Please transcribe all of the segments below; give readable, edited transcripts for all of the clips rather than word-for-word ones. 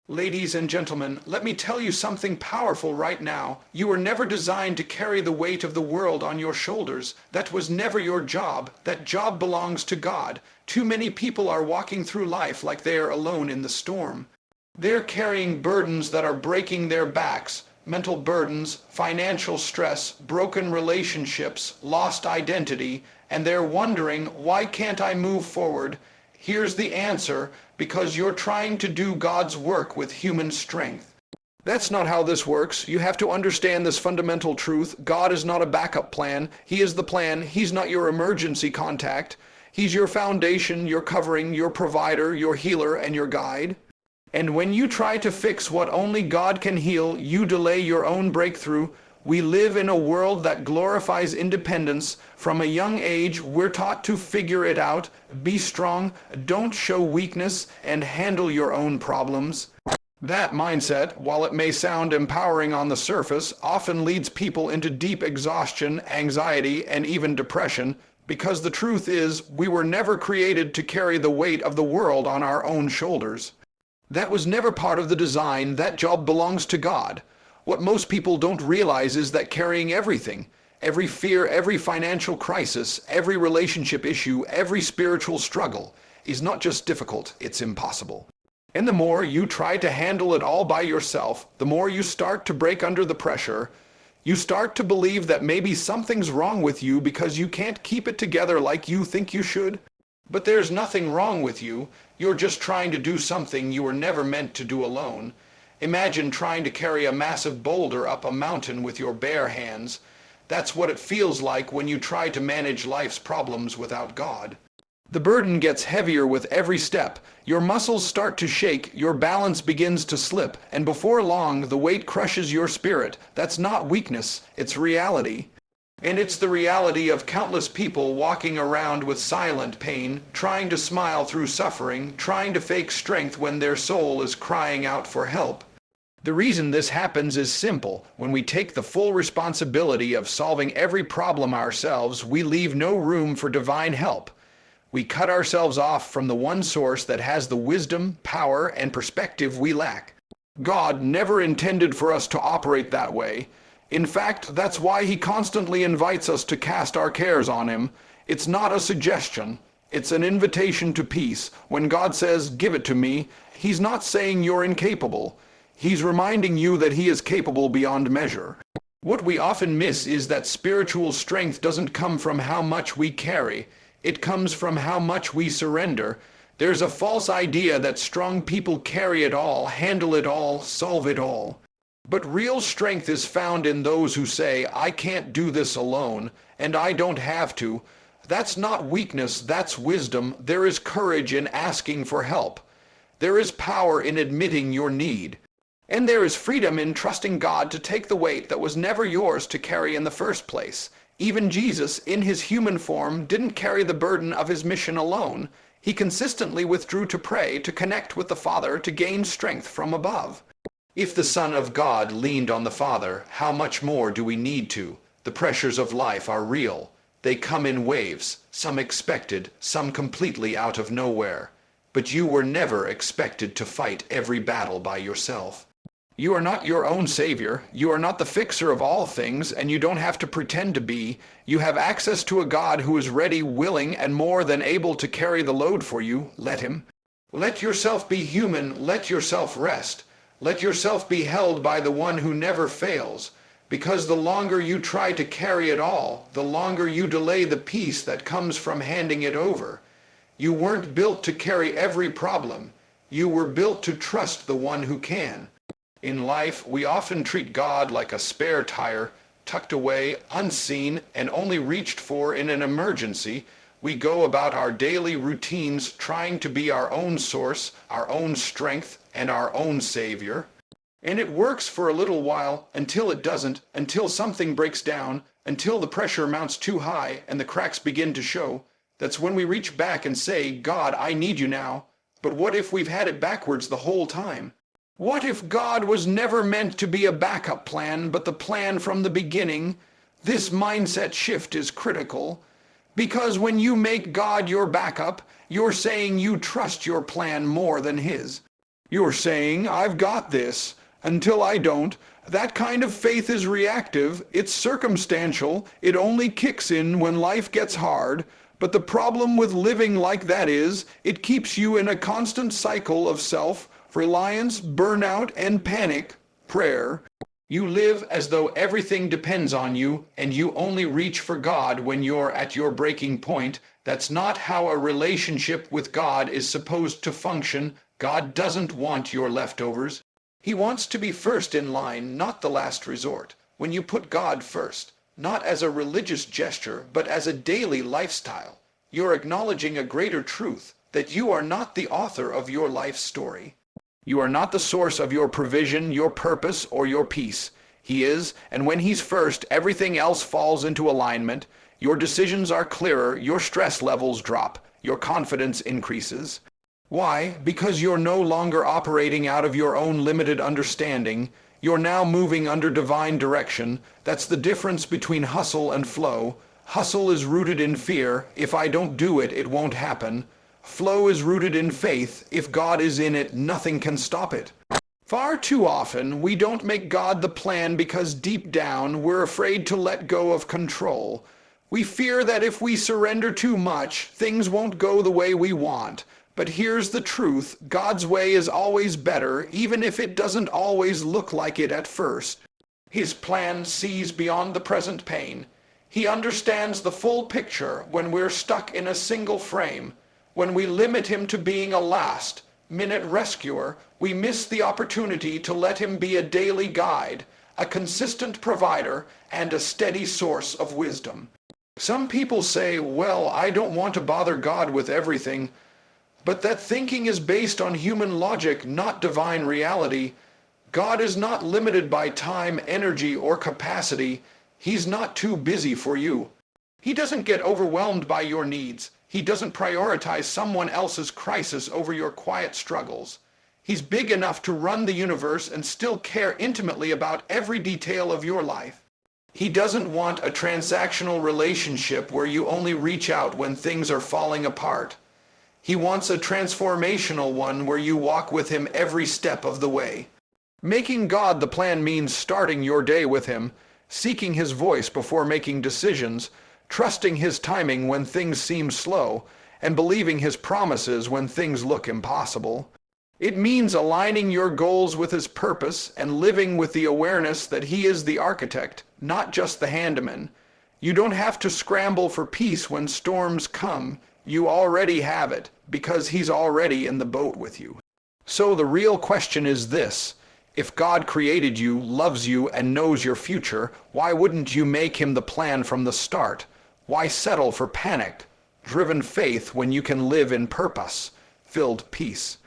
Ladies and gentlemen, let me tell you something powerful right now. You were never designed to carry the weight of the world on your shoulders. That was never your job. That job belongs to God. Too many people are walking through life like they are alone in the storm. They're carrying burdens that are breaking their backs. Mental burdens, financial stress, broken relationships, lost identity, and they're wondering, why can't I move forward? Here's the answer: because you're trying to do God's work with human strength. That's not how this works. You have to understand this fundamental truth. God is not a backup plan. He is the plan. He's not your emergency contact. He's your foundation, your covering, your provider, your healer, and your guide. And when you try to fix what only God can heal, you delay your own breakthrough. We live in a world that glorifies independence. From a young age, we're taught to figure it out, be strong, don't show weakness, and handle your own problems. That mindset, while it may sound empowering on the surface, often leads people into deep exhaustion, anxiety, and even depression, because the truth is, we were never created to carry the weight of the world on our own shoulders. That was never part of the design. That job belongs to God. What most people don't realize is that carrying everything, every fear, every financial crisis, every relationship issue, every spiritual struggle, is not just difficult, it's impossible. And the more you try to handle it all by yourself, the more you start to break under the pressure. You start to believe that maybe something's wrong with you because you can't keep it together like you think you should. But there's nothing wrong with you. You're just trying to do something you were never meant to do alone. Imagine trying to carry a massive boulder up a mountain with your bare hands. That's what it feels like when you try to manage life's problems without God. The burden gets heavier with every step. Your muscles start to shake, your balance begins to slip, and before long, the weight crushes your spirit. That's not weakness, it's reality. And it's the reality of countless people walking around with silent pain, trying to smile through suffering, trying to fake strength when their soul is crying out for help. The reason this happens is simple. When we take the full responsibility of solving every problem ourselves, we leave no room for divine help. We cut ourselves off from the one source that has the wisdom, power, and perspective we lack. God never intended for us to operate that way. In fact, that's why He constantly invites us to cast our cares on Him. It's not a suggestion. It's an invitation to peace. When God says, "Give it to me," He's not saying you're incapable. He's reminding you that He is capable beyond measure. What we often miss is that spiritual strength doesn't come from how much we carry. It comes from how much we surrender. There's a false idea that strong people carry it all, handle it all, solve it all. But real strength is found in those who say, "I can't do this alone, and I don't have to." That's not weakness, that's wisdom. There is courage in asking for help. There is power in admitting your need. And there is freedom in trusting God to take the weight that was never yours to carry in the first place. Even Jesus, in His human form, didn't carry the burden of His mission alone. He consistently withdrew to pray, to connect with the Father, to gain strength from above. If the Son of God leaned on the Father, how much more do we need to? The pressures of life are real. They come in waves, some expected, some completely out of nowhere. But you were never expected to fight every battle by yourself. You are not your own savior. You are not the fixer of all things, and you don't have to pretend to be. You have access to a God who is ready, willing, and more than able to carry the load for you. Let Him. Let yourself be human. Let yourself rest. Let yourself be held by the one who never fails. Because the longer you try to carry it all, the longer you delay the peace that comes from handing it over. You weren't built to carry every problem. You were built to trust the one who can. In life, we often treat God like a spare tire, tucked away, unseen, and only reached for in an emergency. We go about our daily routines trying to be our own source, our own strength, and our own savior. And it works for a little while, until it doesn't, until something breaks down, until the pressure mounts too high and the cracks begin to show. That's when we reach back and say, "God, I need you now." But what if we've had it backwards the whole time? What if God was never meant to be a backup plan, but the plan from the beginning? This mindset shift is critical, because when you make God your backup, you're saying you trust your plan more than His. You're saying, "I've got this," until I don't. That kind of faith is reactive, it's circumstantial, it only kicks in when life gets hard. But the problem with living like that is, it keeps you in a constant cycle of self-reliance, burnout, and panic. Prayer. You live as though everything depends on you, and you only reach for God when you're at your breaking point. That's not how a relationship with God is supposed to function. God doesn't want your leftovers. He wants to be first in line, not the last resort. When you put God first, not as a religious gesture, but as a daily lifestyle, you're acknowledging a greater truth, that you are not the author of your life story. You are not the source of your provision, your purpose, or your peace. He is, and when He's first, everything else falls into alignment. Your decisions are clearer, your stress levels drop, your confidence increases. Why? Because you're no longer operating out of your own limited understanding. You're now moving under divine direction. That's the difference between hustle and flow. Hustle is rooted in fear. If I don't do it, it won't happen. Flow is rooted in faith. If God is in it, nothing can stop it. Far too often, we don't make God the plan because deep down, we're afraid to let go of control. We fear that if we surrender too much, things won't go the way we want. But here's the truth, God's way is always better, even if it doesn't always look like it at first. His plan sees beyond the present pain. He understands the full picture when we're stuck in a single frame. When we limit Him to being a last-minute rescuer, we miss the opportunity to let Him be a daily guide, a consistent provider, and a steady source of wisdom. Some people say, "Well, I don't want to bother God with everything." But that thinking is based on human logic, not divine reality. God is not limited by time, energy, or capacity. He's not too busy for you. He doesn't get overwhelmed by your needs. He doesn't prioritize someone else's crisis over your quiet struggles. He's big enough to run the universe and still care intimately about every detail of your life. He doesn't want a transactional relationship where you only reach out when things are falling apart. He wants a transformational one where you walk with Him every step of the way. Making God the plan means starting your day with Him, seeking His voice before making decisions, trusting His timing when things seem slow, and believing His promises when things look impossible. It means aligning your goals with His purpose and living with the awareness that He is the architect, not just the handyman. You don't have to scramble for peace when storms come. You already have it, because He's already in the boat with you. So the real question is this: if God created you, loves you, and knows your future, why wouldn't you make Him the plan from the start? Why settle for panic-driven faith when you can live in purpose-filled peace?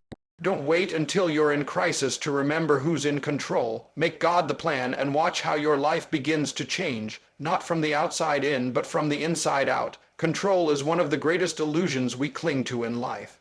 Don't wait until you're in crisis to remember who's in control. Make God the plan and watch how your life begins to change, not from the outside in, but from the inside out. Control is one of the greatest illusions we cling to in life.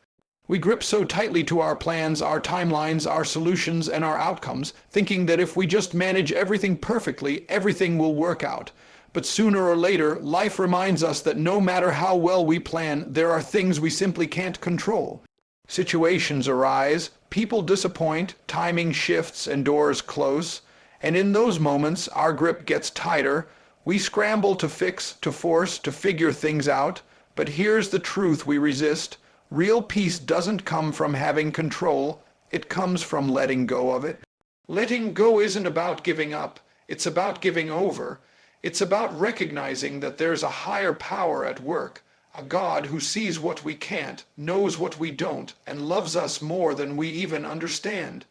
We grip so tightly to our plans, our timelines, our solutions, and our outcomes, thinking that if we just manage everything perfectly, everything will work out. But sooner or later, life reminds us that no matter how well we plan, there are things we simply can't control. Situations arise, people disappoint, timing shifts, and doors close. And in those moments, our grip gets tighter. We scramble to fix, to force, to figure things out. But here's the truth we resist. Real peace doesn't come from having control. It comes from letting go of it. Letting go isn't about giving up. It's about giving over. It's about recognizing that there's a higher power at work, a God who sees what we can't, knows what we don't, and loves us more than we even understand.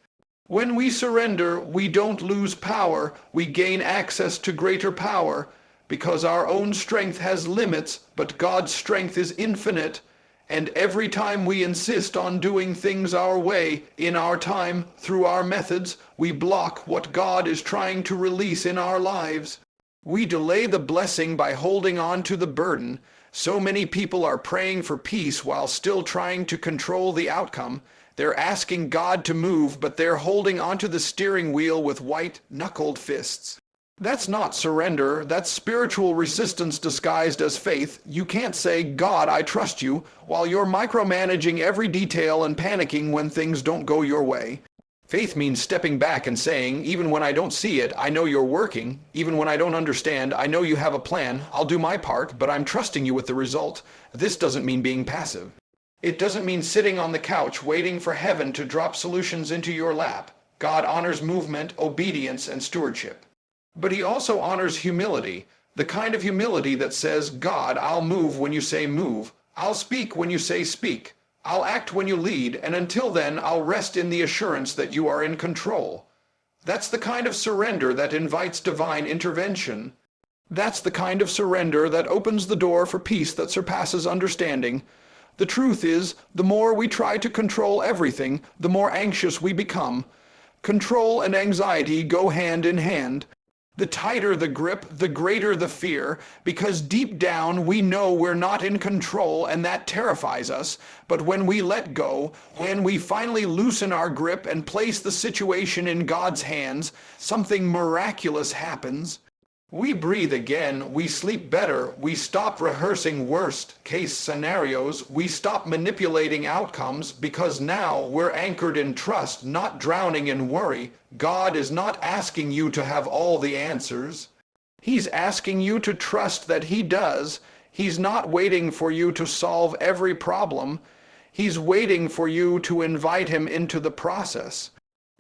When we surrender, we don't lose power, we gain access to greater power, because our own strength has limits, but God's strength is infinite. And every time we insist on doing things our way, in our time, through our methods, we block what God is trying to release in our lives. We delay the blessing by holding on to the burden. So many people are praying for peace while still trying to control the outcome. They're asking God to move, but they're holding onto the steering wheel with white-knuckled fists. That's not surrender, that's spiritual resistance disguised as faith. You can't say, God, I trust you, while you're micromanaging every detail and panicking when things don't go your way. Faith means stepping back and saying, even when I don't see it, I know you're working. Even when I don't understand, I know you have a plan. I'll do my part, but I'm trusting you with the result. This doesn't mean being passive. It doesn't mean sitting on the couch waiting for heaven to drop solutions into your lap. God honors movement, obedience, and stewardship. But he also honors humility, the kind of humility that says, God, I'll move when you say move. I'll speak when you say speak. I'll act when you lead, and until then, I'll rest in the assurance that you are in control. That's the kind of surrender that invites divine intervention. That's the kind of surrender that opens the door for peace that surpasses understanding. The truth is, the more we try to control everything, the more anxious we become. Control and anxiety go hand in hand. The tighter the grip, the greater the fear, because deep down we know we're not in control and that terrifies us. But when we let go, when we finally loosen our grip and place the situation in God's hands, something miraculous happens. We breathe again, we sleep better, we stop rehearsing worst-case scenarios, we stop manipulating outcomes because now we're anchored in trust, not drowning in worry. God is not asking you to have all the answers. He's asking you to trust that He does. He's not waiting for you to solve every problem. He's waiting for you to invite Him into the process.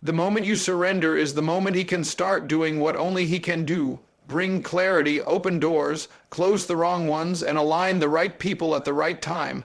The moment you surrender is the moment He can start doing what only He can do. Bring clarity, open doors, close the wrong ones, and align the right people at the right time.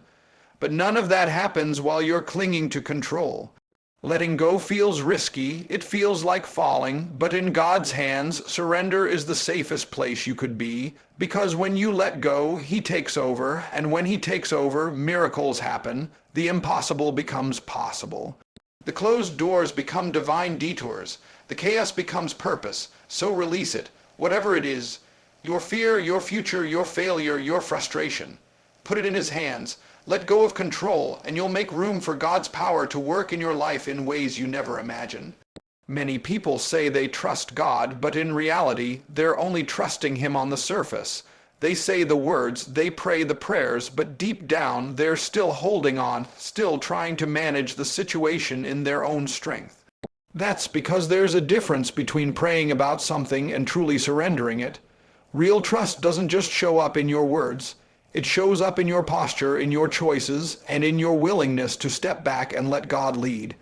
But none of that happens while you're clinging to control. Letting go feels risky, it feels like falling, but in God's hands, surrender is the safest place you could be, because when you let go, He takes over, and when He takes over, miracles happen, the impossible becomes possible. The closed doors become divine detours, the chaos becomes purpose, so release it. Whatever it is, your fear, your future, your failure, your frustration. Put it in His hands. Let go of control, and you'll make room for God's power to work in your life in ways you never imagined. Many people say they trust God, but in reality, they're only trusting Him on the surface. They say the words, they pray the prayers, but deep down, they're still holding on, still trying to manage the situation in their own strength. That's because there's a difference between praying about something and truly surrendering it. Real trust doesn't just show up in your words. It shows up in your posture, in your choices, and in your willingness to step back and let God lead.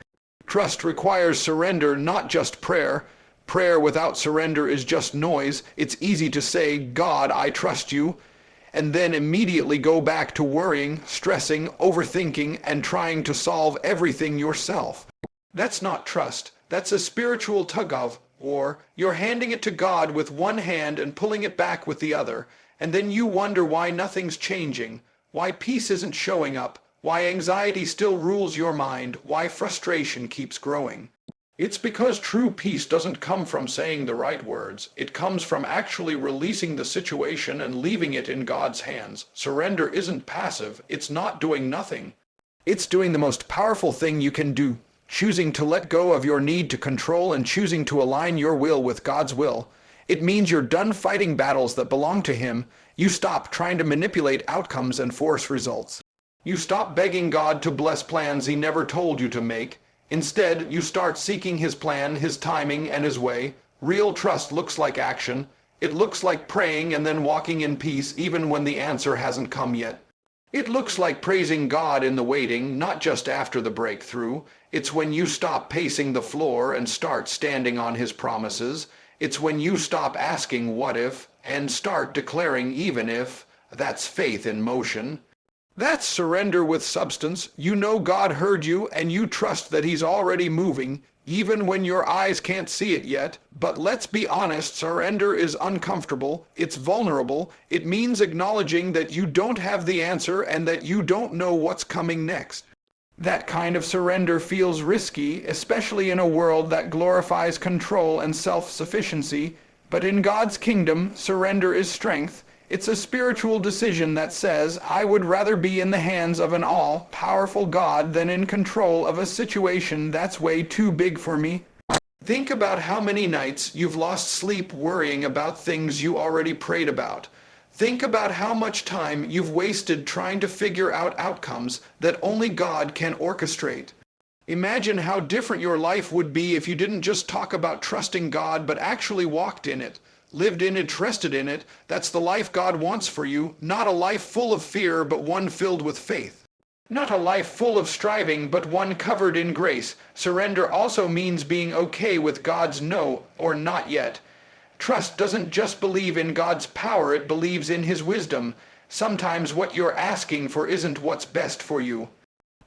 Trust requires surrender, not just prayer. Prayer without surrender is just noise. It's easy to say, God, I trust you, and then immediately go back to worrying, stressing, overthinking, and trying to solve everything yourself. That's not trust. That's a spiritual tug-of-war. You're handing it to God with one hand and pulling it back with the other, and then you wonder why nothing's changing, why peace isn't showing up, why anxiety still rules your mind, why frustration keeps growing. It's because true peace doesn't come from saying the right words. It comes from actually releasing the situation and leaving it in God's hands. Surrender isn't passive. It's not doing nothing. It's doing the most powerful thing you can do. Choosing to let go of your need to control and choosing to align your will with God's will. It means you're done fighting battles that belong to Him. You stop trying to manipulate outcomes and force results. You stop begging God to bless plans He never told you to make. Instead, you start seeking His plan, His timing, and His way. Real trust looks like action. It looks like praying and then walking in peace even when the answer hasn't come yet. It looks like praising God in the waiting, not just after the breakthrough. It's when you stop pacing the floor and start standing on His promises. It's when you stop asking what if and start declaring even if. That's faith in motion. That's surrender with substance. You know God heard you and you trust that He's already moving, even when your eyes can't see it yet. But let's be honest, surrender is uncomfortable, it's vulnerable. It means acknowledging that you don't have the answer and that you don't know what's coming next. That kind of surrender feels risky, especially in a world that glorifies control and self-sufficiency. But in God's kingdom, surrender is strength. It's a spiritual decision that says, I would rather be in the hands of an all-powerful God than in control of a situation that's way too big for me. Think about how many nights you've lost sleep worrying about things you already prayed about. Think about how much time you've wasted trying to figure out outcomes that only God can orchestrate. Imagine how different your life would be if you didn't just talk about trusting God, but actually walked in it, lived in it, trusted in it. That's the life God wants for you, not a life full of fear, but one filled with faith. Not a life full of striving, but one covered in grace. Surrender also means being okay with God's no or not yet. Trust doesn't just believe in God's power, it believes in His wisdom. Sometimes what you're asking for isn't what's best for you.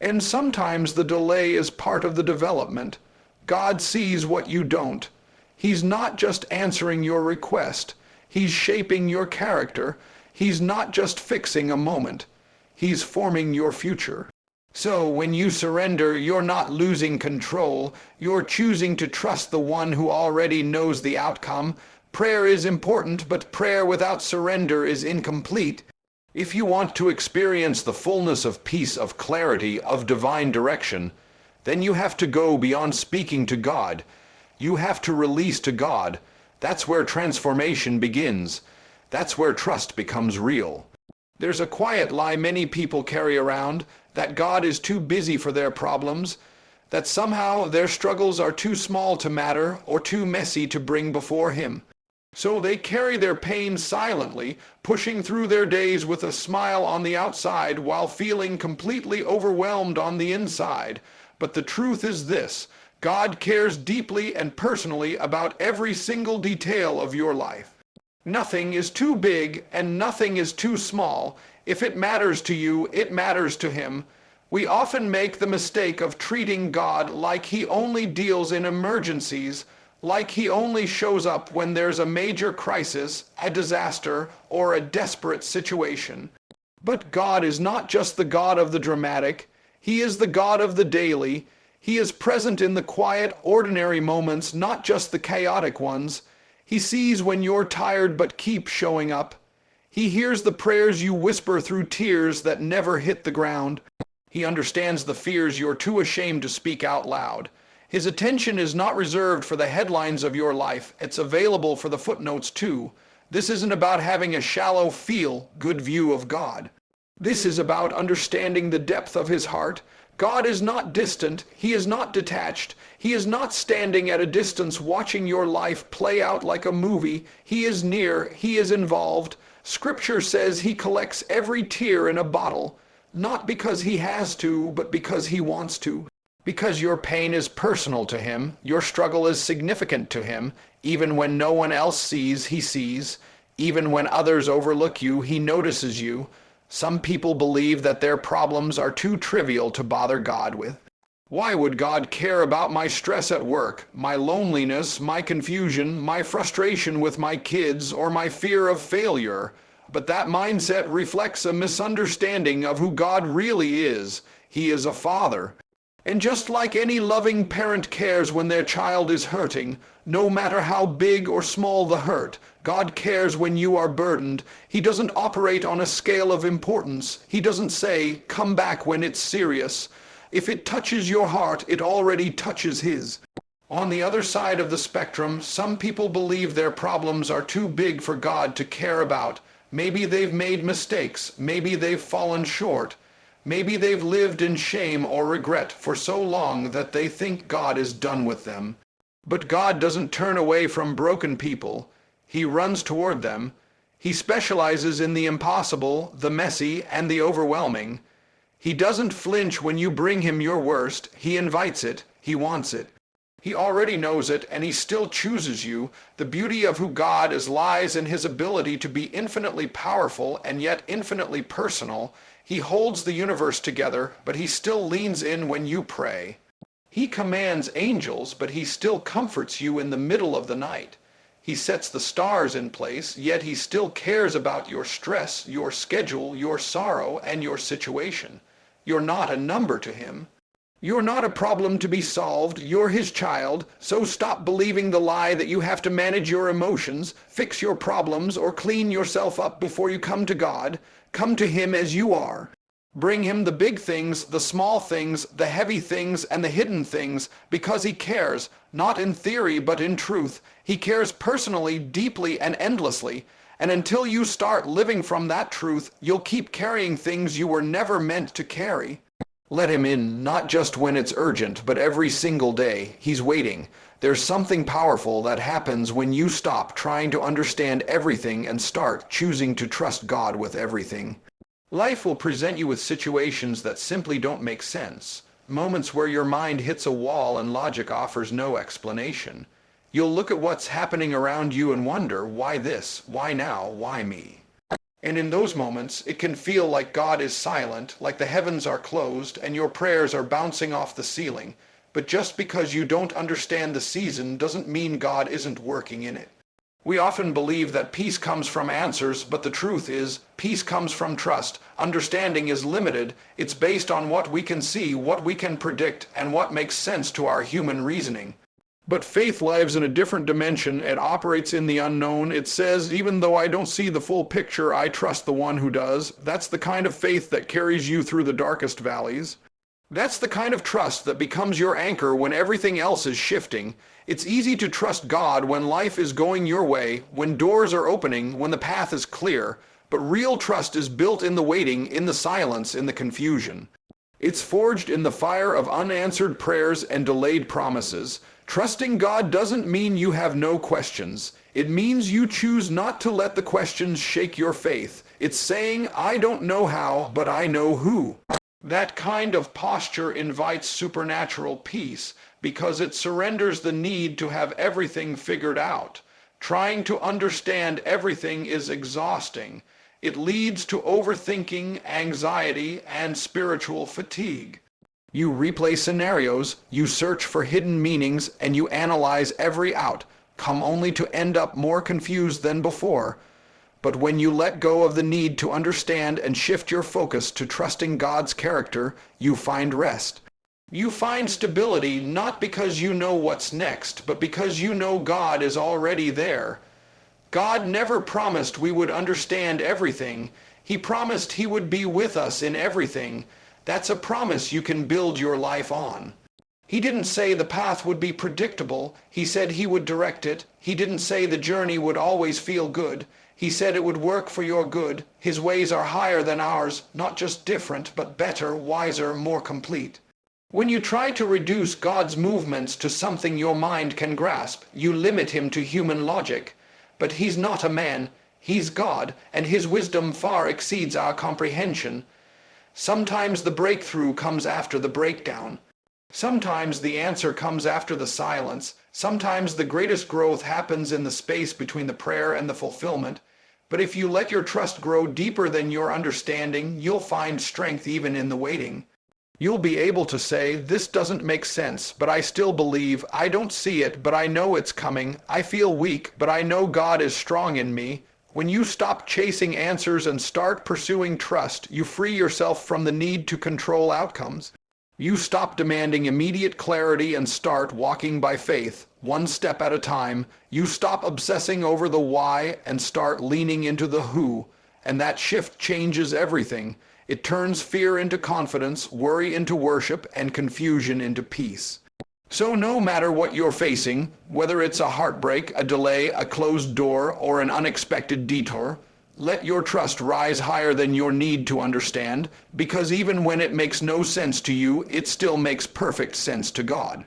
And sometimes the delay is part of the development. God sees what you don't. He's not just answering your request. He's shaping your character. He's not just fixing a moment. He's forming your future. So when you surrender, you're not losing control. You're choosing to trust the one who already knows the outcome. Prayer is important, but prayer without surrender is incomplete. If you want to experience the fullness of peace, of clarity, of divine direction, then you have to go beyond speaking to God. You have to release to God. That's where transformation begins. That's where trust becomes real. There's a quiet lie many people carry around, that God is too busy for their problems, that somehow their struggles are too small to matter or too messy to bring before Him. So they carry their pain silently, pushing through their days with a smile on the outside while feeling completely overwhelmed on the inside. But the truth is this: God cares deeply and personally about every single detail of your life. Nothing is too big and nothing is too small. If it matters to you, it matters to Him. We often make the mistake of treating God like He only deals in emergencies, like He only shows up when there's a major crisis, a disaster, or a desperate situation. But God is not just the God of the dramatic. He is the God of the daily. He is present in the quiet, ordinary moments, not just the chaotic ones. He sees when you're tired but keep showing up. He hears the prayers you whisper through tears that never hit the ground. He understands the fears you're too ashamed to speak out loud. His attention is not reserved for the headlines of your life. It's available for the footnotes too. This isn't about having a shallow feel-good view of God. This is about understanding the depth of His heart. God is not distant. He is not detached. He is not standing at a distance watching your life play out like a movie. He is near. He is involved. Scripture says He collects every tear in a bottle, not because He has to, but because He wants to. Because your pain is personal to Him, your struggle is significant to Him. Even when no one else sees, He sees. Even when others overlook you, He notices you. Some people believe that their problems are too trivial to bother God with. Why would God care about my stress at work, my loneliness, my confusion, my frustration with my kids, or my fear of failure? But that mindset reflects a misunderstanding of who God really is. He is a father. And just like any loving parent cares when their child is hurting, no matter how big or small the hurt, God cares when you are burdened. He doesn't operate on a scale of importance. He doesn't say, "Come back when it's serious." If it touches your heart, it already touches His. On the other side of the spectrum, some people believe their problems are too big for God to care about. Maybe they've made mistakes. Maybe they've fallen short. Maybe they've lived in shame or regret for so long that they think God is done with them. But God doesn't turn away from broken people. He runs toward them. He specializes in the impossible, the messy, and the overwhelming. He doesn't flinch when you bring Him your worst. He invites it. He wants it. He already knows it, and He still chooses you. The beauty of who God is lies in His ability to be infinitely powerful and yet infinitely personal. He holds the universe together, but He still leans in when you pray. He commands angels, but He still comforts you in the middle of the night. He sets the stars in place, yet He still cares about your stress, your schedule, your sorrow, and your situation. You're not a number to Him. You're not a problem to be solved. You're His child, so stop believing the lie that you have to manage your emotions, fix your problems, or clean yourself up before you come to God. Come to Him as you are. Bring him the big things, the small things, the heavy things, and the hidden things, because he cares, not in theory but in truth. He cares personally, deeply, and endlessly. And until you start living from that truth, you'll keep carrying things you were never meant to carry. Let him in, not just when it's urgent, but every single day. He's waiting. There's something powerful that happens when you stop trying to understand everything and start choosing to trust God with everything. Life will present you with situations that simply don't make sense, moments where your mind hits a wall and logic offers no explanation. You'll look at what's happening around you and wonder, why this? Why now? Why me? And in those moments, it can feel like God is silent, like the heavens are closed, and your prayers are bouncing off the ceiling. But just because you don't understand the season doesn't mean God isn't working in it. We often believe that peace comes from answers, but the truth is, peace comes from trust. Understanding is limited. It's based on what we can see, what we can predict, and what makes sense to our human reasoning. But faith lives in a different dimension. It operates in the unknown. It says, even though I don't see the full picture, I trust the one who does. That's the kind of faith that carries you through the darkest valleys. That's the kind of trust that becomes your anchor when everything else is shifting. It's easy to trust God when life is going your way, when doors are opening, when the path is clear. But real trust is built in the waiting, in the silence, in the confusion. It's forged in the fire of unanswered prayers and delayed promises. Trusting God doesn't mean you have no questions. It means you choose not to let the questions shake your faith. It's saying, I don't know how, but I know who. That kind of posture invites supernatural peace because it surrenders the need to have everything figured out. Trying to understand everything is exhausting. It leads to overthinking, anxiety, and spiritual fatigue. You replay scenarios, you search for hidden meanings, and you analyze every outcome only to end up more confused than before. But when you let go of the need to understand and shift your focus to trusting God's character, you find rest. You find stability not because you know what's next, but because you know God is already there. God never promised we would understand everything. He promised He would be with us in everything. That's a promise you can build your life on. He didn't say the path would be predictable. He said He would direct it. He didn't say the journey would always feel good. He said it would work for your good. His ways are higher than ours, not just different, but better, wiser, more complete. When you try to reduce God's movements to something your mind can grasp, you limit Him to human logic. But He's not a man. He's God, and His wisdom far exceeds our comprehension. Sometimes the breakthrough comes after the breakdown. Sometimes the answer comes after the silence. Sometimes the greatest growth happens in the space between the prayer and the fulfillment. But if you let your trust grow deeper than your understanding, you'll find strength even in the waiting. You'll be able to say, this doesn't make sense, but I still believe. I don't see it, but I know it's coming. I feel weak, but I know God is strong in me. When you stop chasing answers and start pursuing trust, you free yourself from the need to control outcomes. You stop demanding immediate clarity and start walking by faith, one step at a time. You stop obsessing over the why and start leaning into the who. And that shift changes everything. It turns fear into confidence, worry into worship, and confusion into peace. So no matter what you're facing, whether it's a heartbreak, a delay, a closed door, or an unexpected detour, let your trust rise higher than your need to understand, because even when it makes no sense to you, it still makes perfect sense to God.